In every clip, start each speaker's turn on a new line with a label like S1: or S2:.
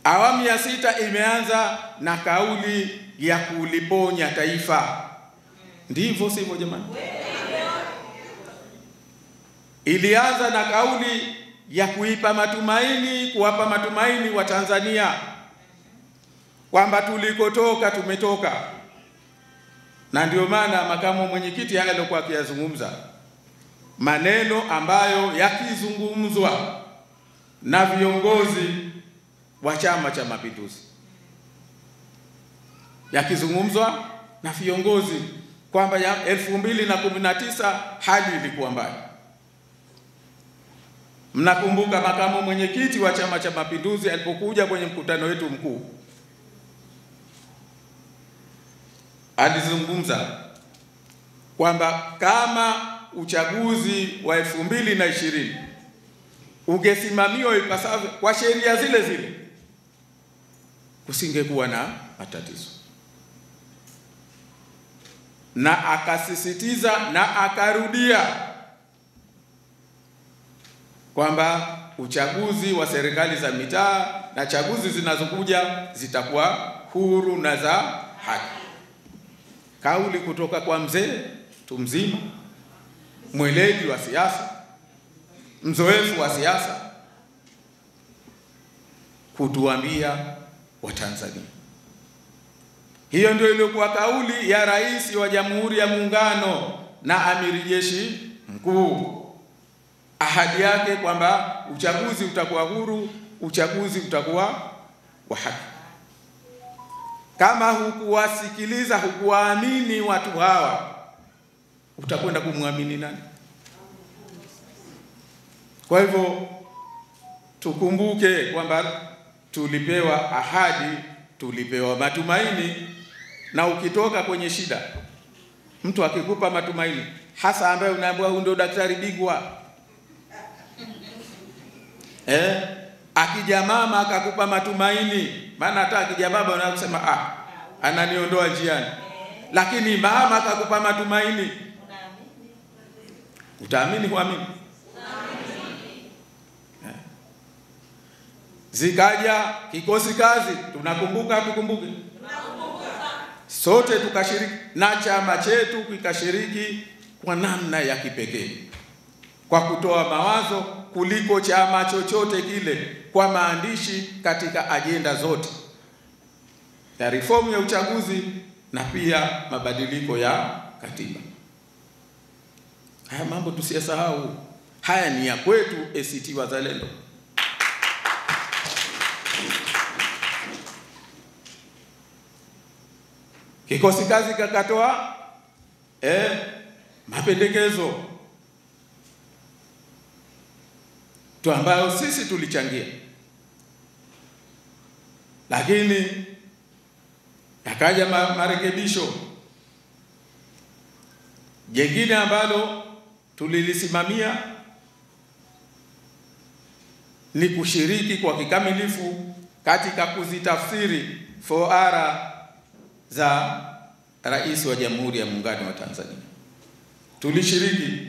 S1: Awamu ya 6 imeanza na kauli ya kuliponya taifa. Ndivyo sivyo jamani? Ilianza na kauli ya kuwapa matumaini wa Tanzania kwamba tulikotoka tumetoka. Na ndio maana makamu mwenyekiti haya alikuwa akiyazungumza maneno ambayo yakizungumzwa na viongozi wa Chama cha Mapinduzi, yakizungumzwa na viongozi kwamba ya 2019 hali ilikuwa mbaya. Mnakumbuka makamu mwenyekiti wa Chama cha Mapinduzi alipokuja kwenye mkutano wetu mkuu, alizungumza kwamba kama uchaguzi wa 2020 ungesimamiwa ipasavyo kwa sheria zile zile, kusingekuwa na matatizo. Na akasisitiza na akarudia kwamba uchaguzi wa serikali za mitaa na chaguzi zinazokuja zitakuwa huru na za haki. Kauli kutoka kwa mzee tumzima, mweledi wa siasa, mzoefu wa siasa, kutuambia Watanzania. Hiyo ndio ilikuwa kauli ya Rais wa Jamhuri ya Muungano na Amiri Jeshi Mkuu. Ahadi yake kwamba uchaguzi utakuwa huru, uchaguzi utakuwa wa haki. Kama hukuwasikiliza, hukuwaamini watu hawa, utakwenda kumwamini nani? Kwa hivyo tukumbuke kwamba tulipewa ahadi, tulipewa matumaini, na ukitoka kwenye shida, mtu akikupa matumaini, hasa ambaye unaambiwa huyu ndio daktari bingwa, akija mama akakupa matumaini, maana hata akija baba unaweza kusema ananiondoa njiani, lakini mama akakupa matumaini, utaamini huamini? Zikaja kikosi kazi, tunakumbuka tukumbuke, sote tukashiriki na chama chetu kikashiriki kwa namna ya kipekee kwa kutoa mawazo kuliko chama chochote kile, kwa maandishi katika ajenda zote ya reformu ya uchaguzi na pia mabadiliko ya katiba. Haya mambo tusiyasahau, haya ni ya kwetu ACT Wazalendo. Kikosi kazi kakatoa mapendekezo tu ambayo sisi tulichangia, lakini yakaja marekebisho. Jengine ambalo tulilisimamia ni kushiriki kwa kikamilifu katika kuzitafsiri 4R za Rais wa Jamhuri ya Muungano wa Tanzania. Tulishiriki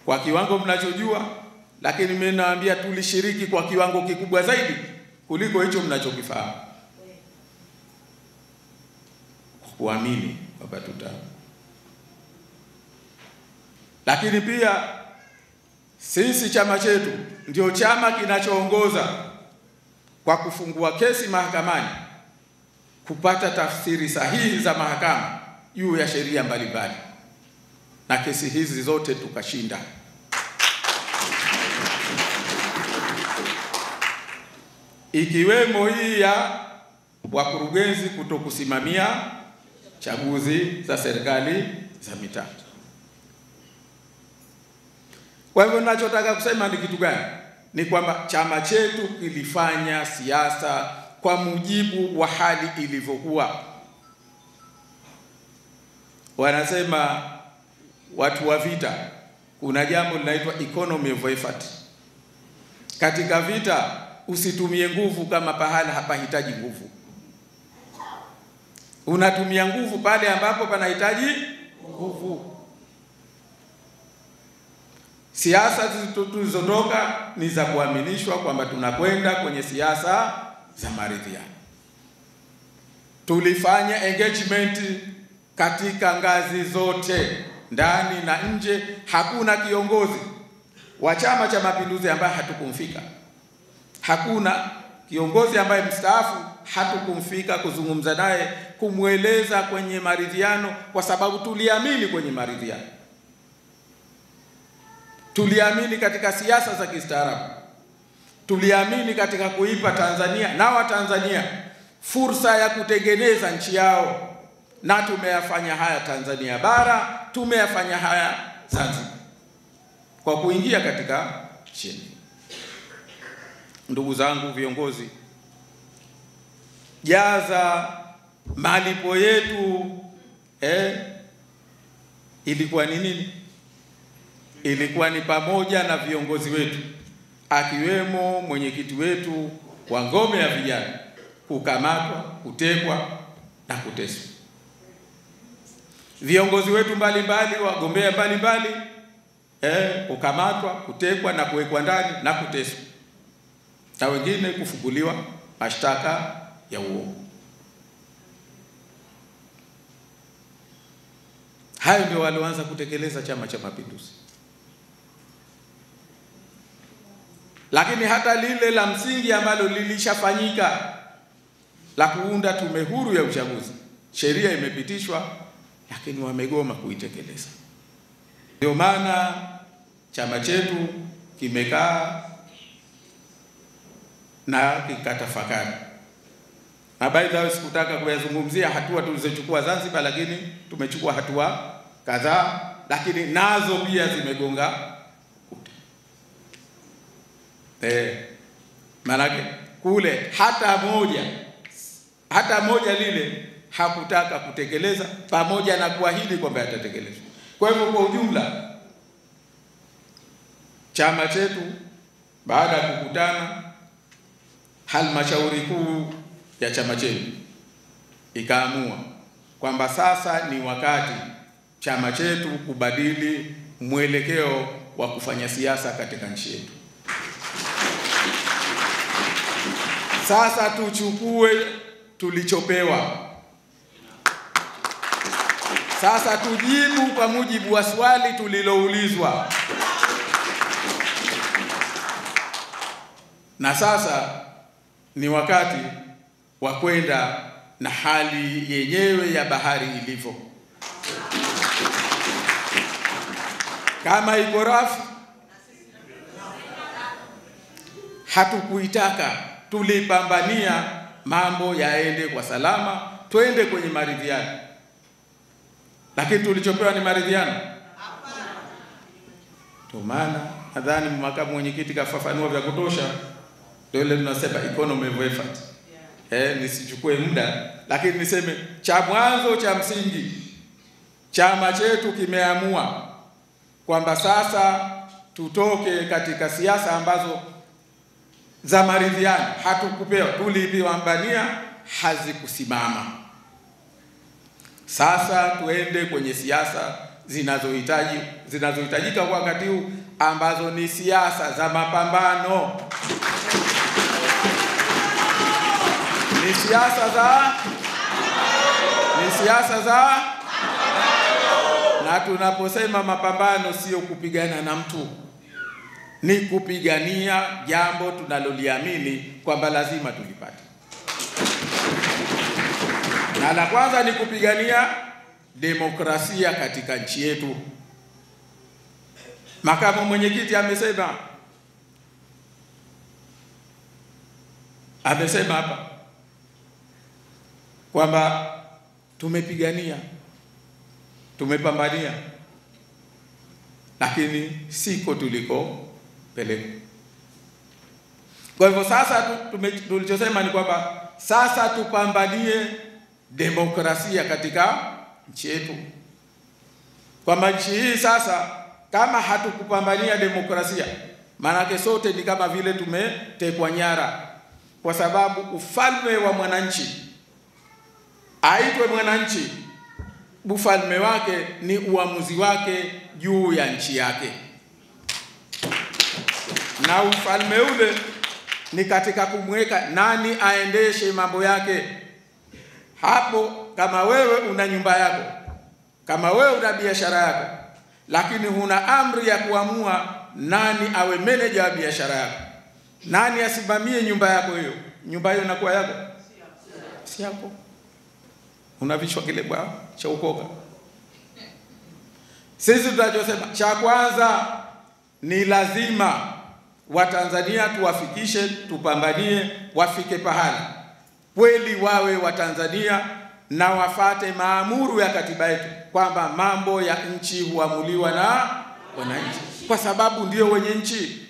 S1: kwa kiwango mnachojua, lakini mimi nawaambia tulishiriki kwa kiwango kikubwa zaidi kuliko hicho mnachokifahamu, kuamini kwamba lakini pia sisi chama chetu ndio chama kinachoongoza kwa kufungua kesi mahakamani kupata tafsiri sahihi za mahakama juu ya sheria mbalimbali, na kesi hizi zote tukashinda. Ikiwemo hii ya wakurugenzi kutokusimamia chaguzi za serikali za mitaa. Kwa hivyo ninachotaka kusema ni kitu gani? Ni kwamba chama chetu kilifanya siasa kwa mujibu wa hali ilivyokuwa. Wanasema watu wa vita, kuna jambo linaitwa economy of effort. Katika vita usitumie nguvu kama pahala hapahitaji nguvu. Unatumia nguvu pale ambapo panahitaji nguvu. Siasa tulizotoka ni za kuaminishwa kwamba tunakwenda kwenye siasa za maridhiano. Tulifanya engagement katika ngazi zote, ndani na nje. Hakuna kiongozi wa Chama cha Mapinduzi ambaye hatukumfika. Hakuna kiongozi ambaye mstaafu hatukumfika kuzungumza naye, kumweleza kwenye maridhiano, kwa sababu tuliamini kwenye maridhiano. Tuliamini katika siasa za kistaarabu. Tuliamini katika kuipa Tanzania na Watanzania fursa ya kutengeneza nchi yao, na tumeyafanya haya Tanzania bara, tumeyafanya haya Zanzibar kwa kuingia katika chini. Ndugu zangu viongozi, jaza malipo yetu ilikuwa ni nini? Ilikuwa ni pamoja na viongozi wetu, akiwemo mwenyekiti wetu wa ngome ya vijana kukamatwa, kutekwa na kuteswa. Viongozi wetu mbalimbali, wagombea mbalimbali kukamatwa, kutekwa na kuwekwa ndani na kuteswa, na wengine kufunguliwa mashtaka ya uongo. Hayo ndio walioanza kutekeleza Chama cha Mapinduzi. Lakini hata lile la msingi ambalo lilishafanyika la kuunda tume huru ya uchaguzi, sheria imepitishwa, lakini wamegoma kuitekeleza. Ndio maana chama chetu kimekaa na kikatafakari. Na baada sikutaka kuyazungumzia hatua tulizochukua Zanzibar, lakini tumechukua hatua kadhaa, lakini nazo pia zimegonga kuta. Manake kule hata moja lile hakutaka kutekeleza, pamoja na kuahidi kwamba atatekeleza. Kwa hivyo kwa ujumla, chama chetu baada ya kukutana, halmashauri kuu ya chama chetu ikaamua kwamba sasa ni wakati chama chetu kubadili mwelekeo wa kufanya siasa katika nchi yetu. Sasa tuchukue tulichopewa. Sasa tujibu kwa mujibu wa swali tuliloulizwa. Na sasa ni wakati wa kwenda na hali yenyewe ya bahari ilivyo. Kama iko rafu, hatukuitaka, tulipambania mambo yaende kwa salama, twende kwenye maridhiano. Lakini tulichopewa ni maridhiano? Ndio maana nadhani makamu mwenyekiti kafafanua vya kutosha. Ndio ile tunasema economy of effort. Nisichukue muda, lakini niseme cha mwanzo cha msingi, chama chetu kimeamua kwamba sasa tutoke katika siasa ambazo za maridhiano. Hatukupewa, tulipambania, hazikusimama. Sasa tuende kwenye siasa zinazohitajika kwa wakati huu, ambazo ni siasa za mapambano. Ni siasa za na tunaposema mapambano, sio kupigana na mtu, ni kupigania jambo tunaloliamini kwamba lazima tulipate. Na la kwanza ni kupigania demokrasia katika nchi yetu. Makamu mwenyekiti amesema hapa kwamba tumepigania, tumepambania, lakini siko tuliko peleka. Kwa hivyo sasa tulichosema ni kwamba sasa tupambanie demokrasia katika nchi yetu. Kwamba nchi hii sasa, kama hatukupambania demokrasia, maana sote ni kama vile tumetekwa nyara, kwa sababu ufalme wa mwananchi, aitwe mwananchi, ufalme wake ni uamuzi wake juu ya nchi yake. Na ufalme ule ni katika kumweka nani aendeshe mambo yake. Hapo kama wewe una nyumba yako, kama wewe una biashara yako, lakini huna amri ya kuamua nani awe meneja wa biashara yako, nani asimamie nyumba yako, nyumba hiyo inakuwa yako? Si yako. Unavishwa kile bwa cha ukoka. Sisi tunachosema cha kwanza ni lazima Watanzania tuwafikishe, tupambanie wafike pahala kweli wawe Watanzania na wafate maamuru ya katiba yetu kwamba mambo ya nchi huamuliwa na wananchi, kwa sababu ndio wenye nchi.